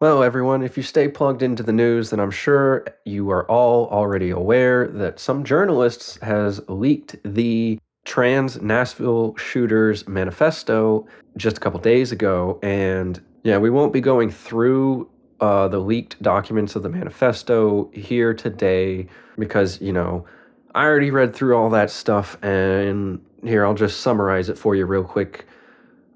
Well, everyone, if you stay plugged into the news, then I'm sure you are all already aware that some journalists has leaked the trans Nashville shooters manifesto just a couple days ago. And yeah, we won't be going through the leaked documents of the manifesto here today because, I already read through all that stuff, and here, I'll just summarize it for you real quick.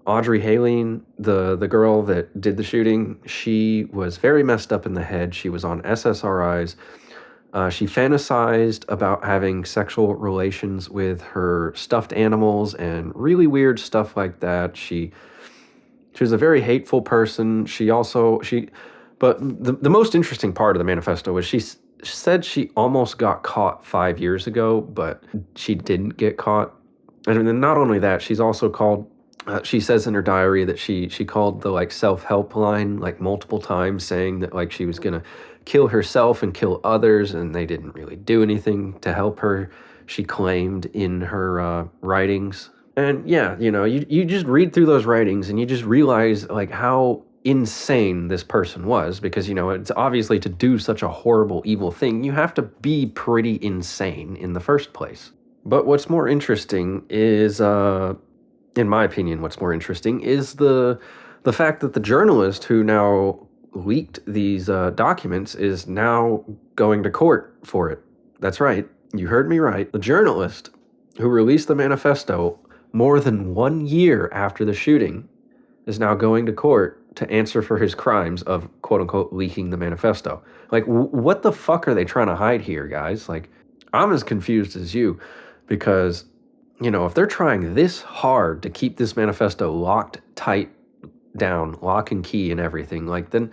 Audrey Haling, the girl that did the shooting, she was very messed up in the head. She was on SSRIs. She fantasized about having sexual relations with her stuffed animals and really weird stuff like that. She was a very hateful person. But the most interesting part of the manifesto was she said she almost got caught 5 years ago, but she didn't get caught. And then not only that, she's also called. She says in her diary that she called the self-help line multiple times, saying that she was gonna kill herself and kill others, and they didn't really do anything to help her. She claimed in her writings, and yeah, you just read through those writings and you just realize how insane this person was, because it's obviously, to do such a horrible, evil thing, you have to be pretty insane in the first place. But what's more interesting is in my opinion, what's more interesting is the fact that the journalist who now leaked these documents is now going to court for it. That's right. You heard me right. The journalist who released the manifesto more than 1 year after the shooting is now going to court to answer for his crimes of, quote unquote, leaking the manifesto. What the fuck are they trying to hide here, guys? I'm as confused as you, because if they're trying this hard to keep this manifesto locked tight down, lock and key and everything, then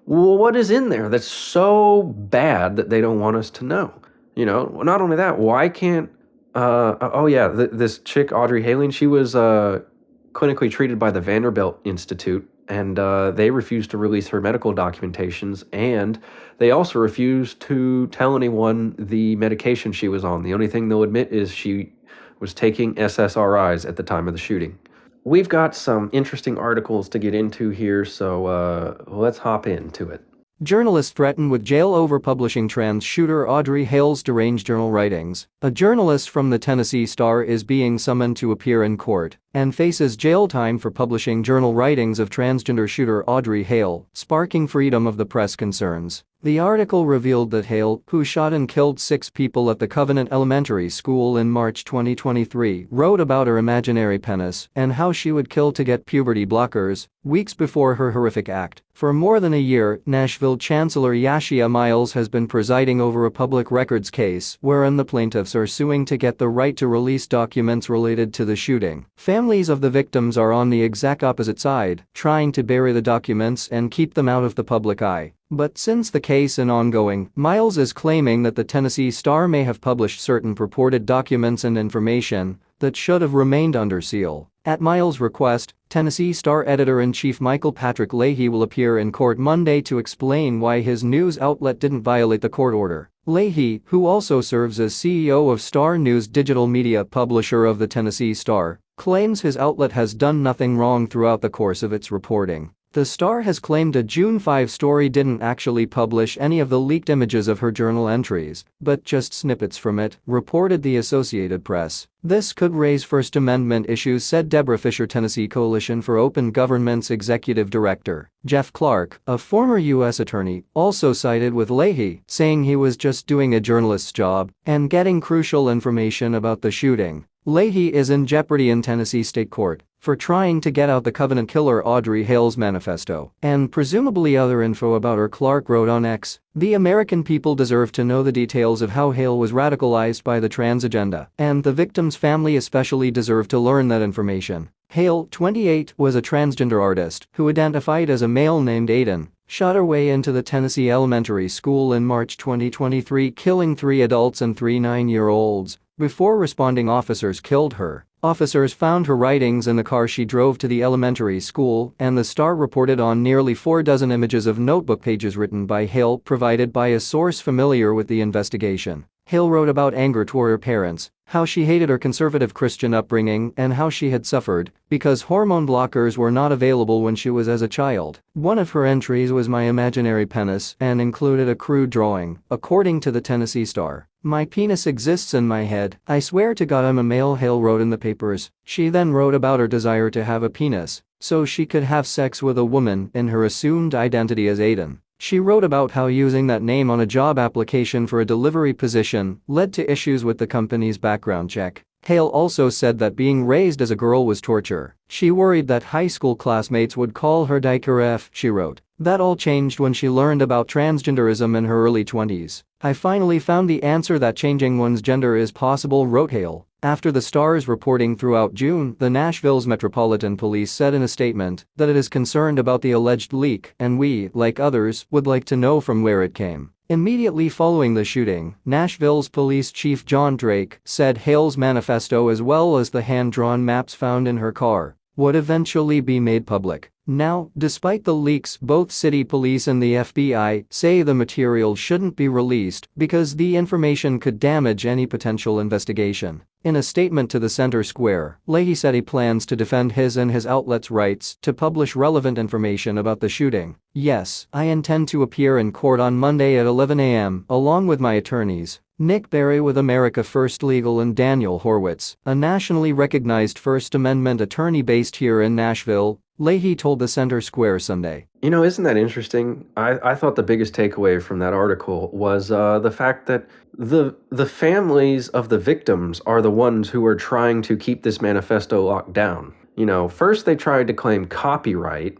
what is in there that's so bad that they don't want us to know? Not only that, why can't, this chick, Audrey Haling, she was clinically treated by the Vanderbilt Institute, and they refused to release her medical documentations, and they also refused to tell anyone the medication she was on. The only thing they'll admit is she was taking SSRIs at the time of the shooting. We've got some interesting articles to get into here, so let's hop into it. Journalist threatened with jail over publishing trans shooter Audrey Hale's deranged journal writings. A journalist from the Tennessee Star is being summoned to appear in court and faces jail time for publishing journal writings of transgender shooter Audrey Hale, sparking freedom of the press concerns. The article revealed that Hale, who shot and killed 6 people at the Covenant Elementary School in March 2023, wrote about her imaginary penis and how she would kill to get puberty blockers weeks before her horrific act. For more than a year, Nashville Chancellor Yashia Miles has been presiding over a public records case wherein the plaintiffs are suing to get the right to release documents related to the shooting. Families of the victims are on the exact opposite side, trying to bury the documents and keep them out of the public eye. But since the case is ongoing, Miles is claiming that the Tennessee Star may have published certain purported documents and information that should have remained under seal. At Miles' request, Tennessee Star editor-in-chief Michael Patrick Leahy will appear in court Monday to explain why his news outlet didn't violate the court order. Leahy, who also serves as CEO of Star News, digital media publisher of the Tennessee Star, claims his outlet has done nothing wrong throughout the course of its reporting. The Star has claimed a June 5 story didn't actually publish any of the leaked images of her journal entries, but just snippets from it, reported the Associated Press. This could raise First Amendment issues, said Deborah Fisher, Tennessee Coalition for Open Government's executive director. Jeff Clark, a former U.S. attorney, also sided with Leahy, saying he was just doing a journalist's job and getting crucial information about the shooting. Leahy is in jeopardy in Tennessee state court for trying to get out the Covenant killer Audrey Hale's manifesto and presumably other info about her. Clark wrote on X, "The American people deserve to know the details of how Hale was radicalized by the trans agenda, and the victim's family especially deserve to learn that information." Hale, 28, was a transgender artist who identified as a male named Aiden, shot her way into the Tennessee Elementary School in March 2023, killing 3 adults and 3 9-year-olds. Before responding officers killed her. Officers found her writings in the car she drove to the elementary school, and the Star reported on nearly 4 dozen images of notebook pages written by Hale provided by a source familiar with the investigation. Hale wrote about anger toward her parents, how she hated her conservative Christian upbringing, and how she had suffered because hormone blockers were not available when she was as a child. One of her entries was my imaginary penis and included a crude drawing, according to the Tennessee Star. My penis exists in my head. I swear to God I'm a male, Hale wrote in the papers. She then wrote about her desire to have a penis so she could have sex with a woman in her assumed identity as Aiden. She wrote about how using that name on a job application for a delivery position led to issues with the company's background check. Hale also said that being raised as a girl was torture. She worried that high school classmates would call her Diker F, she wrote. That all changed when she learned about transgenderism in her early 20s. I finally found the answer that changing one's gender is possible, wrote Hale. After the Star's reporting throughout June, the Nashville's Metropolitan Police said in a statement that it is concerned about the alleged leak and we, like others, would like to know from where it came. Immediately following the shooting, Nashville's Police Chief John Drake said Hale's manifesto as well as the hand-drawn maps found in her car would eventually be made public. Now, despite the leaks, both city police and the FBI say the material shouldn't be released because the information could damage any potential investigation. In a statement to the Center Square, Leahy said he plans to defend his and his outlet's rights to publish relevant information about the shooting. Yes, I intend to appear in court on Monday at 11 a.m. along with my attorneys, Nick Berry with America First Legal and Daniel Horwitz, a nationally recognized First Amendment attorney based here in Nashville, Leahy told the Center Square Sunday. You know, isn't that interesting? I thought the biggest takeaway from that article was the fact that the families of the victims are the ones who are trying to keep this manifesto locked down. You know, first they tried to claim copyright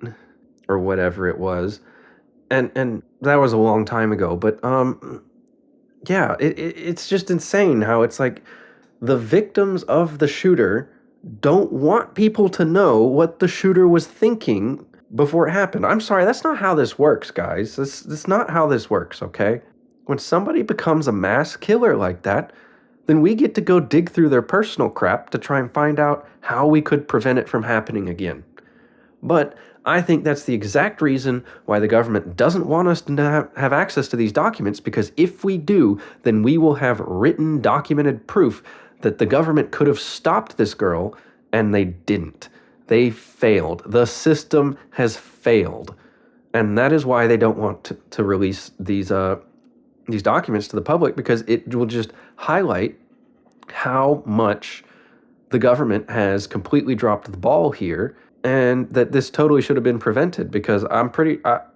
or whatever it was, and that was a long time ago, but yeah, it's just insane how it's like the victims of the shooter don't want people to know what the shooter was thinking before it happened. I'm sorry, that's not how this works, guys. That's not how this works, okay? When somebody becomes a mass killer like that, then we get to go dig through their personal crap to try and find out how we could prevent it from happening again. But I think that's the exact reason why the government doesn't want us to have access to these documents, because if we do, then we will have written, documented proof that the government could have stopped this girl, and they didn't. They failed. The system has failed. And that is why they don't want to release these documents to the public, because it will just highlight how much the government has completely dropped the ball here, and that this totally should have been prevented, because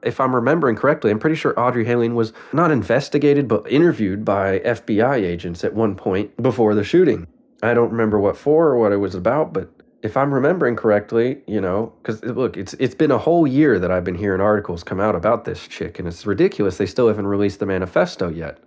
if I'm remembering correctly, I'm pretty sure Audrey Hayling was not investigated, but interviewed by FBI agents at one point before the shooting. I don't remember what for or what it was about, but if I'm remembering correctly, you know, because look, it's been a whole year that I've been hearing articles come out about this chick, and it's ridiculous they still haven't released the manifesto yet.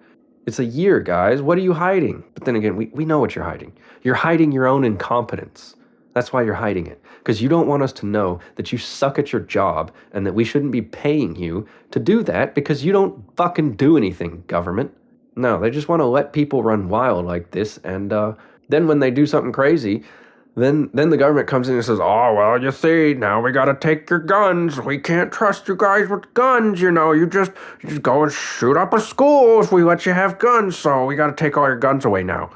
It's a year, guys. What are you hiding? But then again, we know what you're hiding. You're hiding your own incompetence. That's why you're hiding it. Because you don't want us to know that you suck at your job and that we shouldn't be paying you to do that because you don't fucking do anything, government. No, they just want to let people run wild like this, and then when they do something crazy, then the government comes in and says, oh, well, you see, now we gotta take your guns. We can't trust you guys with guns, you know. You just go and shoot up a school if we let you have guns, so we gotta take all your guns away now.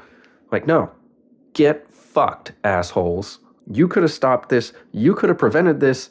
Like, no. Get fucked, assholes. You could have stopped this. You could have prevented this,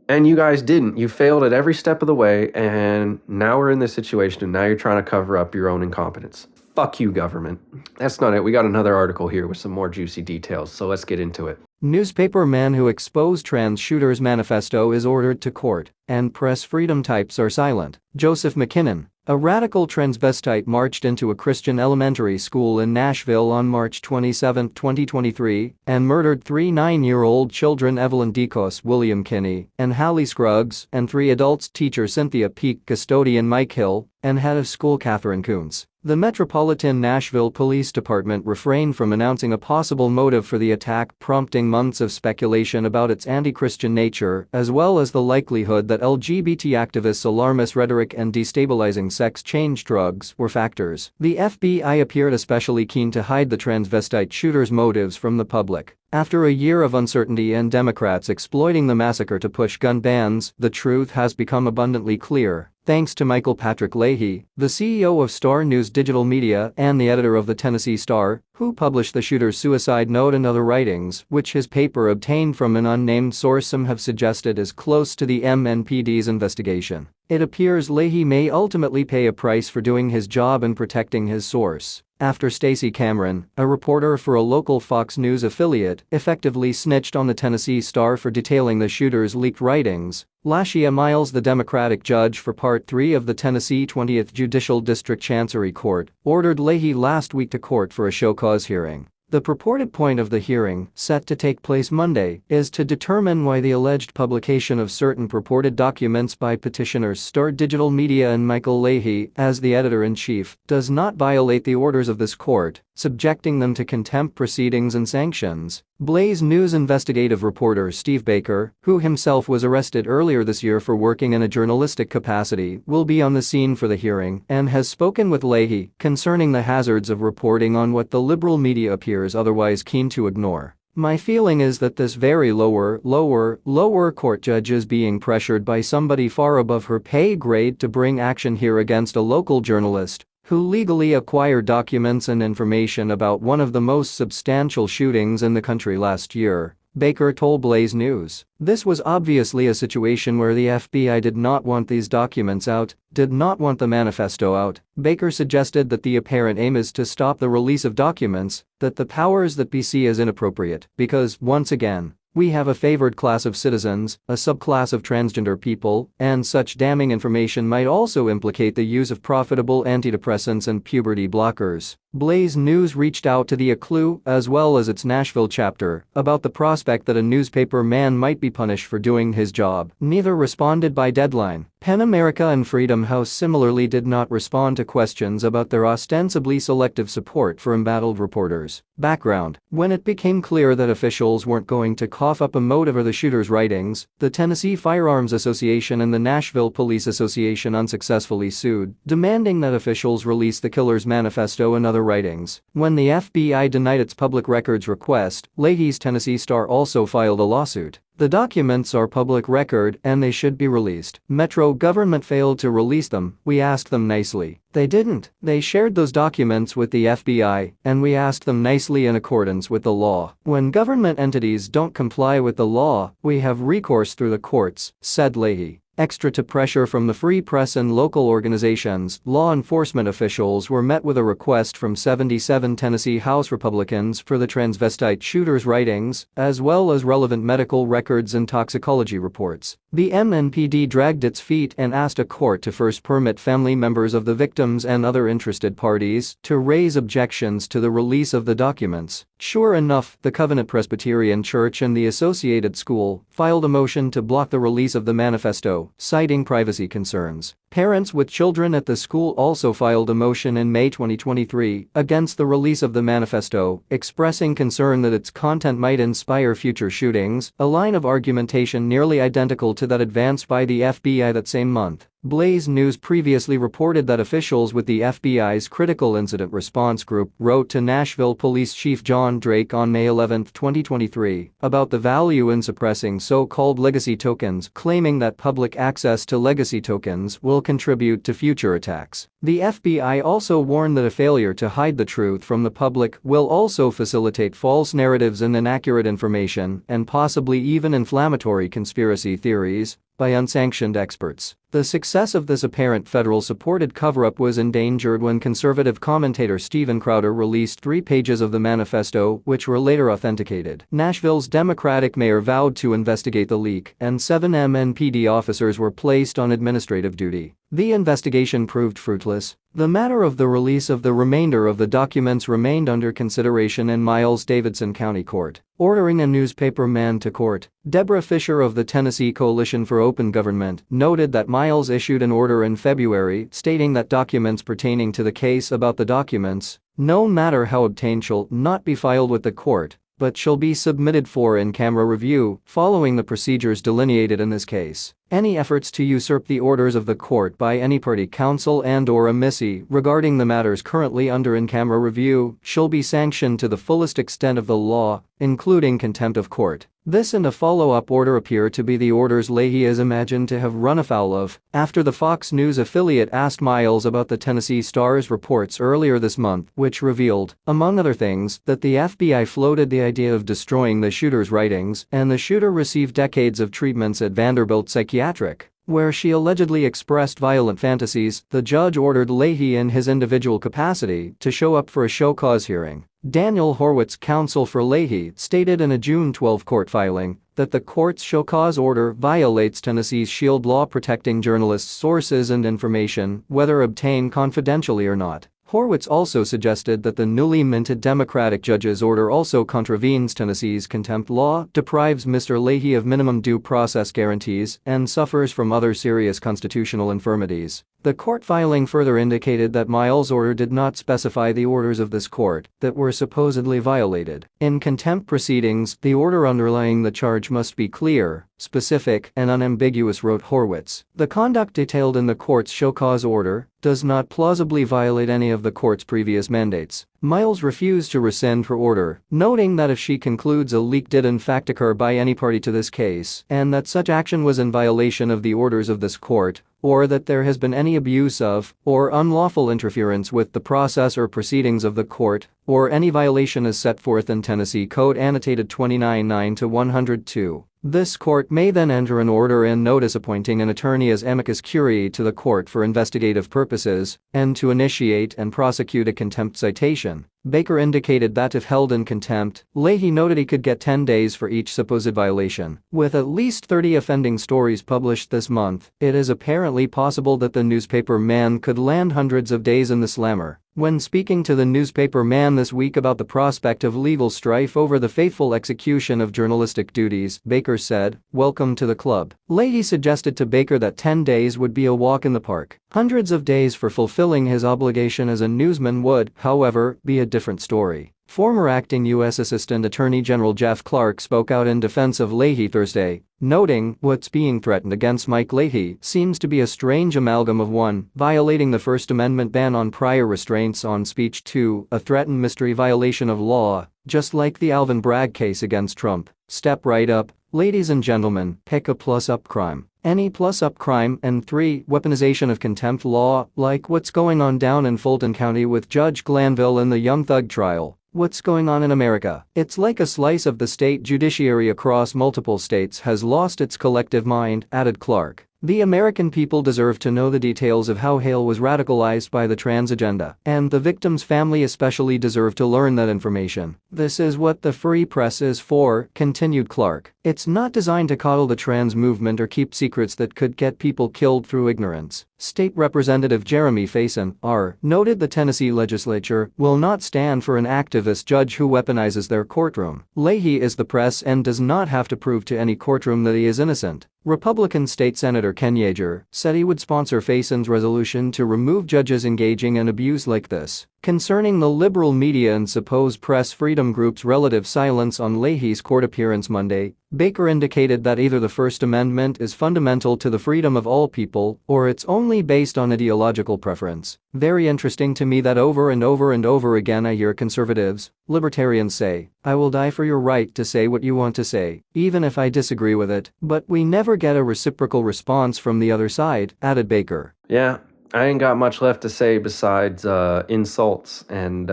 and you guys didn't. You failed at every step of the way, and now we're in this situation, and now you're trying to cover up your own incompetence. Fuck you, government. That's not it. We got another article here with some more juicy details, so let's get into it. Newspaper man who exposed trans shooter's manifesto is ordered to court, and press freedom types are silent. Joseph McKinnon, a radical transvestite, marched into a Christian elementary school in Nashville on March 27, 2023, and murdered 3 9-year-old children Evelyn Decos, William Kinney, and Hallie Scruggs, and 3 adults, teacher Cynthia Peak, custodian Mike Hill, and head of school Catherine Kuntz. The Metropolitan Nashville Police Department refrained from announcing a possible motive for the attack, prompting months of speculation about its anti-Christian nature, as well as the likelihood that LGBT activists' alarmist rhetoric and destabilizing sex change drugs were factors. The FBI appeared especially keen to hide the transvestite shooter's motives from the public. After a year of uncertainty and Democrats exploiting the massacre to push gun bans, the truth has become abundantly clear. thanks to Michael Patrick Leahy, the CEO of Star News Digital Media and the editor of the Tennessee Star, who published the shooter's suicide note and other writings, which his paper obtained from an unnamed source. Some have suggested is close to the MNPD's investigation. It appears Leahy may ultimately pay a price for doing his job and protecting his source, after Stacey Cameron, a reporter for a local Fox News affiliate, effectively snitched on the Tennessee Star for detailing the shooter's leaked writings. Lashia Miles, the Democratic judge for Part 3 of the Tennessee 20th Judicial District Chancery Court, ordered Leahy last week to court for a show cause hearing. The purported point of the hearing, set to take place Monday, is to determine why the alleged publication of certain purported documents by petitioners Star Digital Media and Michael Leahy, as the editor-in-chief, does not violate the orders of this court, subjecting them to contempt proceedings and sanctions. Blaze News investigative reporter Steve Baker, who himself was arrested earlier this year for working in a journalistic capacity, will be on the scene for the hearing and has spoken with Leahy concerning the hazards of reporting on what the liberal media appears otherwise keen to ignore. My feeling is that this very lower court judge is being pressured by somebody far above her pay grade to bring action here against a local journalist who legally acquired documents and information about one of the most substantial shootings in the country last year, Baker told Blaze News. This was obviously a situation where the FBI did not want these documents out, did not want the manifesto out. Baker suggested that the apparent aim is to stop the release of documents, that the powers that be see as inappropriate, because, once again, we have a favored class of citizens, a subclass of transgender people, and such damning information might also implicate the use of profitable antidepressants and puberty blockers. Blaze News reached out to the ACLU, as well as its Nashville chapter, about the prospect that a newspaper man might be punished for doing his job. Neither responded by deadline. PEN America and Freedom House similarly did not respond to questions about their ostensibly selective support for embattled reporters. Background: when it became clear that officials weren't going to cough up a motive or the shooter's writings, the Tennessee Firearms Association and the Nashville Police Association unsuccessfully sued, demanding that officials release the killer's manifesto and other writings. When the FBI denied its public records request, Leahy's Tennessee Star also filed a lawsuit. The documents are public record and they should be released. Metro government failed to release them. We asked them nicely. They didn't. They shared those documents with the FBI, and we asked them nicely in accordance with the law. When government entities don't comply with the law, we have recourse through the courts, said Leahy. Extra to pressure from the free press and local organizations, law enforcement officials were met with a request from 77 Tennessee House Republicans for the transvestite shooter's writings, as well as relevant medical records and toxicology reports. The MNPD dragged its feet and asked a court to first permit family members of the victims and other interested parties to raise objections to the release of the documents. Sure enough, the Covenant Presbyterian Church and the Associated School filed a motion to block the release of the manifesto, citing privacy concerns. Parents with children at the school also filed a motion in May 2023 against the release of the manifesto, expressing concern that its content might inspire future shootings, a line of argumentation nearly identical to that advanced by the FBI that same month. Blaze News previously reported that officials with the FBI's Critical Incident Response Group wrote to Nashville Police Chief John Drake on May 11, 2023, about the value in suppressing so-called legacy tokens, claiming that public access to legacy tokens will contribute to future attacks. The FBI also warned that a failure to hide the truth from the public will also facilitate false narratives and inaccurate information, and possibly even inflammatory conspiracy theories, by unsanctioned experts. The success of this apparent federal-supported cover-up was endangered when conservative commentator Steven Crowder released 3 pages of the manifesto, which were later authenticated. Nashville's Democratic mayor vowed to investigate the leak, and 7 MNPD officers were placed on administrative duty. The investigation proved fruitless. The matter of the release of the remainder of the documents remained under consideration in Miles-Davidson County Court. Ordering a newspaper man to court, Deborah Fisher of the Tennessee Coalition for Open Government noted that Miles issued an order in February stating that documents pertaining to the case about the documents, no matter how obtained, shall not be filed with the court, but shall be submitted for in-camera review following the procedures delineated in this case. Any efforts to usurp the orders of the court by any party counsel and/or emissary regarding the matters currently under in-camera review shall be sanctioned to the fullest extent of the law, including contempt of court. This and a follow-up order appear to be the orders Leahy is imagined to have run afoul of after the Fox News affiliate asked Miles about the Tennessee Star's reports earlier this month, which revealed, among other things, that the FBI floated the idea of destroying the shooter's writings and the shooter received decades of treatments at Vanderbilt Psychiatric, where she allegedly expressed violent fantasies. The judge ordered Leahy in his individual capacity to show up for a show cause hearing. Daniel Horwitz, counsel for Leahy, stated in a June 12 court filing that the court's show cause order violates Tennessee's SHIELD law protecting journalists' sources and information, whether obtained confidentially or not. Horwitz also suggested that the newly minted Democratic judge's order also contravenes Tennessee's contempt law, deprives Mr. Leahy of minimum due process guarantees, and suffers from other serious constitutional infirmities. The court filing further indicated that Miles' order did not specify the orders of this court that were supposedly violated. In contempt proceedings, the order underlying the charge must be clear, specific, and unambiguous, wrote Horwitz. The conduct detailed in the court's show cause order does not plausibly violate any of the court's previous mandates. Miles refused to rescind her order, noting that if she concludes a leak did in fact occur by any party to this case, and that such action was in violation of the orders of this court, or that there has been any abuse of, or unlawful interference with the process or proceedings of the court, or any violation as set forth in Tennessee Code Annotated 29-9-102. This court may then enter an order and notice appointing an attorney as amicus curiae to the court for investigative purposes, and to initiate and prosecute a contempt citation. Baker indicated that if held in contempt, Leahy noted he could get 10 days for each supposed violation. With at least 30 offending stories published this month, it is apparently possible that the newspaper man could land hundreds of days in the slammer. When speaking to the newspaper man this week about the prospect of legal strife over the faithful execution of journalistic duties, Baker said, "Welcome to the club." Leahy suggested to Baker that 10 days would be a walk in the park. Hundreds of days for fulfilling his obligation as a newsman would, however, be a different story. Former acting U.S. Assistant Attorney General Jeff Clark spoke out in defense of Leahy Thursday, noting what's being threatened against Mike Leahy seems to be a strange amalgam of 1, violating the First Amendment ban on prior restraints on speech, 2, a threatened mystery violation of law, just like the Alvin Bragg case against Trump. Step right up, ladies and gentlemen, pick a plus-up crime. Any plus-up crime, and 3, weaponization of contempt law, like what's going on down in Fulton County with Judge Glanville in the Young Thug trial. What's going on in America? It's like a slice of the state judiciary across multiple states has lost its collective mind, added Clark. The American people deserve to know the details of how Hale was radicalized by the trans agenda, and the victim's family especially deserve to learn that information. This is what the free press is for, continued Clark. It's not designed to coddle the trans movement or keep secrets that could get people killed through ignorance. State Representative Jeremy Faison, R., noted the Tennessee legislature will not stand for an activist judge who weaponizes their courtroom. Leahy is the press and does not have to prove to any courtroom that he is innocent. Republican State Senator Ken Yeager said he would sponsor Faison's resolution to remove judges engaging in abuse like this. Concerning the liberal media and supposed press freedom group's relative silence on Leahy's court appearance Monday, Baker indicated that either the First Amendment is fundamental to the freedom of all people, or it's only based on ideological preference. Very interesting to me that over and over and over again I hear conservatives, libertarians say, "I will die for your right to say what you want to say, even if I disagree with it," but we never get a reciprocal response from the other side, added Baker. Yeah, I ain't got much left to say besides insults and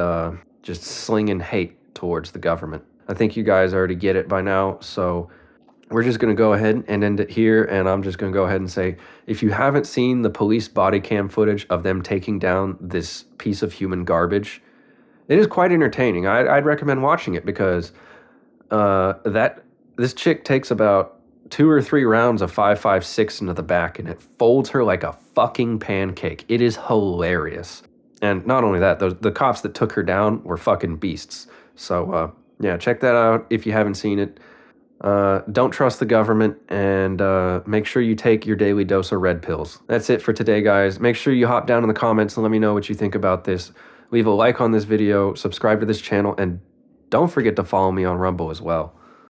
just slinging hate towards the government. I think you guys already get it by now, so we're just going to go ahead and end it here, and I'm just going to go ahead and say, if you haven't seen the police body cam footage of them taking down this piece of human garbage, it is quite entertaining. I'd recommend watching it because this chick takes about 2 or 3 rounds of 5.56 into the back, and it folds her like a fucking pancake. It is hilarious. And not only that, the cops that took her down were fucking beasts. So, yeah, check that out if you haven't seen it. Don't trust the government, and make sure you take your daily dose of red pills. That's it for today, guys. Make sure you hop down in the comments and let me know what you think about this. Leave a like on this video, subscribe to this channel, and don't forget to follow me on Rumble as well.